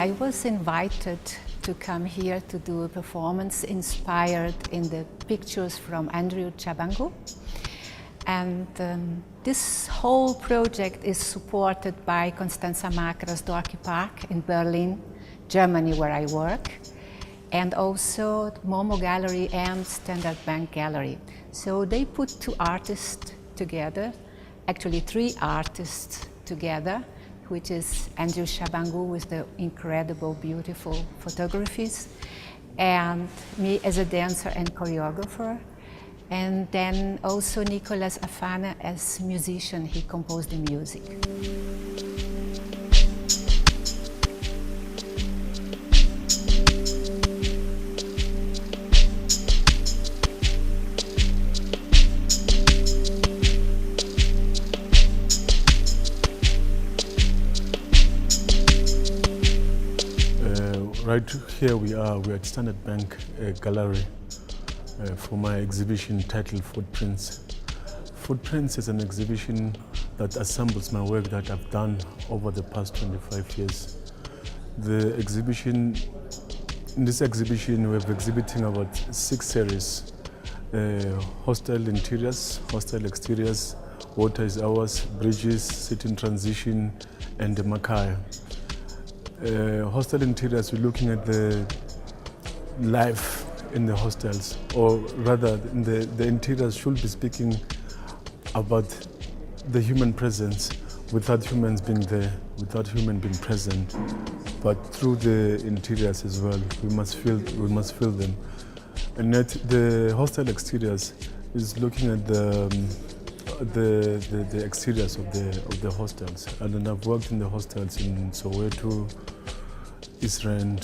I was invited to come here to do a performance inspired in the pictures from Andrew Tshabangu. And this whole project is supported by Constanza Macras Dorky Park in Berlin, Germany, where I work, and also MOMO Gallery and Standard Bank Gallery. So they put two artists together, actually three artists together, which is Andrew Tshabangu with the incredible, beautiful photographies, and me as a dancer and choreographer, and then also Nicolas Afana as musician. He composed the music. Right here we are at Standard Bank Gallery for my exhibition titled Footprints. Footprints is an exhibition that assembles my work that I've done over the past 25 years. In this exhibition we're exhibiting about 6 series: hostel interiors, hostel exteriors, water is ours, bridges, sit-in transition, and the Makaya. Hostel interiors, we're looking at the life in the hostels, or rather the interiors should be speaking about the human presence without humans being there, without human being present, but through the interiors as well. We must feel them. And yet the hostel exteriors is looking at the exteriors of the hostels, and then I've worked in the hostels in Soweto, Israel,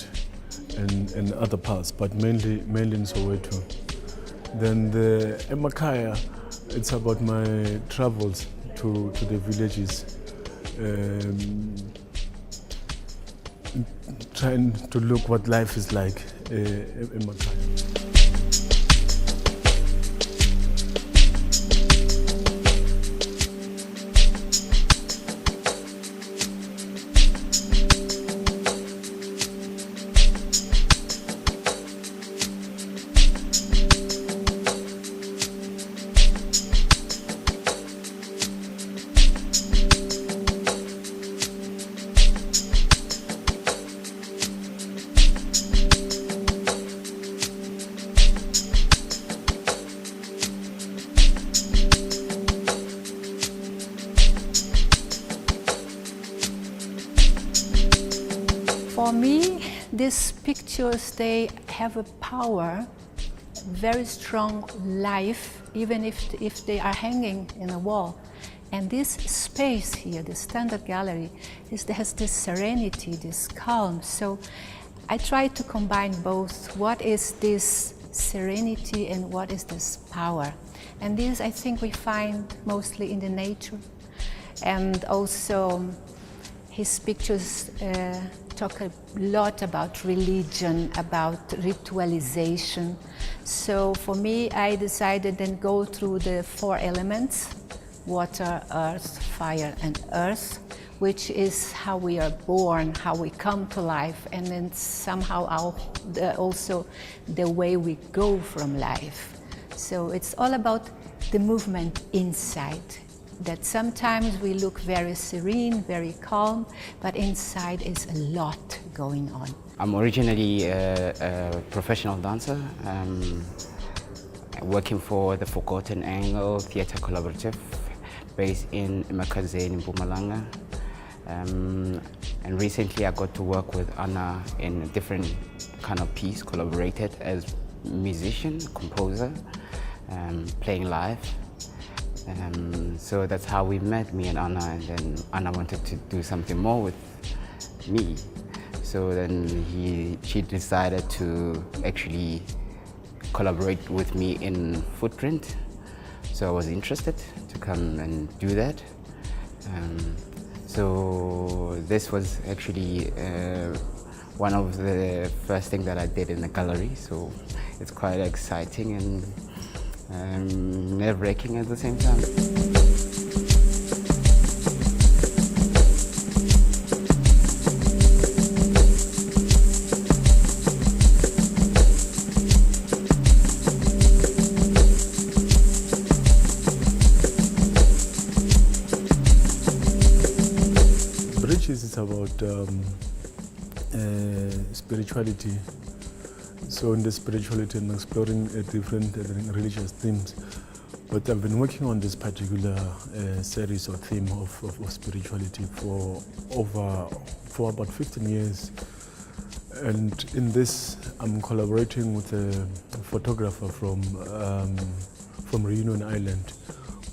and other parts, but mainly in Soweto. Then the Emakaya, it's about my travels to the villages, trying to look what life is like in Emakaya. For me, these pictures, they have a power, very strong life, even if they are hanging in a wall. And this space here, the Standard Gallery, has this serenity, this calm. So I try to combine both. What is this serenity and what is this power? And this, I think, we find mostly in the nature. And also his pictures talk a lot about religion, about ritualization. So for me, I decided then go through the 4 elements: water, earth, fire, and earth, which is how we are born, how we come to life, and then somehow also the way we go from life. So it's all about the movement inside, that sometimes we look very serene, very calm, but inside is a lot going on. I'm originally a professional dancer, working for the Forgotten Angle Theatre Collaborative, based in Makazeni, in Mpumalanga. And recently I got to work with Ana in a different kind of piece, collaborated as musician, composer, playing live. So that's how we met, me and Ana, and then Ana wanted to do something more with me. So then she decided to actually collaborate with me in Footprint. So I was interested to come and do that. So this was actually one of the first things that I did in the gallery. So it's quite exciting and nerve-wracking at the same time. spirituality. So in the spirituality, I'm exploring different religious themes. But I've been working on this particular series or theme of spirituality for about 15 years. And in this, I'm collaborating with a photographer from Reunion Island.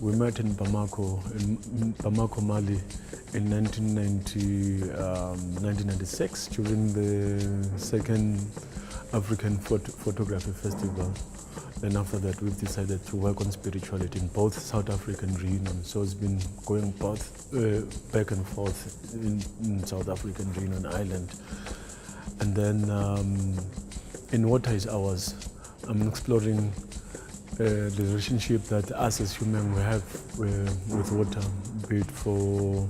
We met in Bamako, Mali, in 1996 during the second African Photography Festival. Then after that, we've decided to work on spirituality in both South African Reunion. So it's been going both back and forth in South African Reunion Island. And then in Water is Ours, I'm exploring the relationship that us as humans we have with water, be it for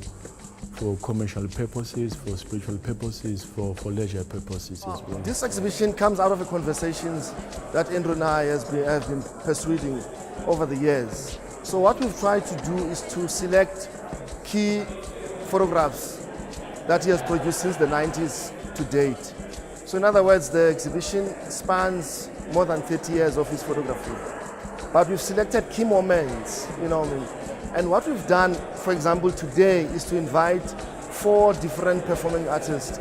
commercial purposes, for spiritual purposes, for leisure purposes as well. This exhibition comes out of the conversations that Andrew and I have been pursuing over the years. So what we've tried to do is to select key photographs that he has produced since the 90s to date. So in other words, the exhibition spans more than 30 years of his photography. But we've selected key moments, you know what I mean? And what we've done, for example, today is to invite 4 different performing artists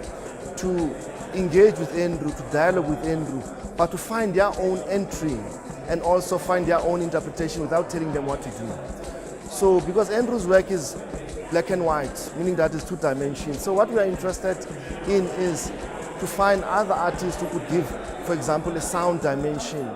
to engage with Andrew, to dialogue with Andrew, but to find their own entry and also find their own interpretation without telling them what to do. So because Andrew's work is black and white, meaning that it's 2 dimensions. So what we are interested in is to find other artists who could give, for example, a sound dimension.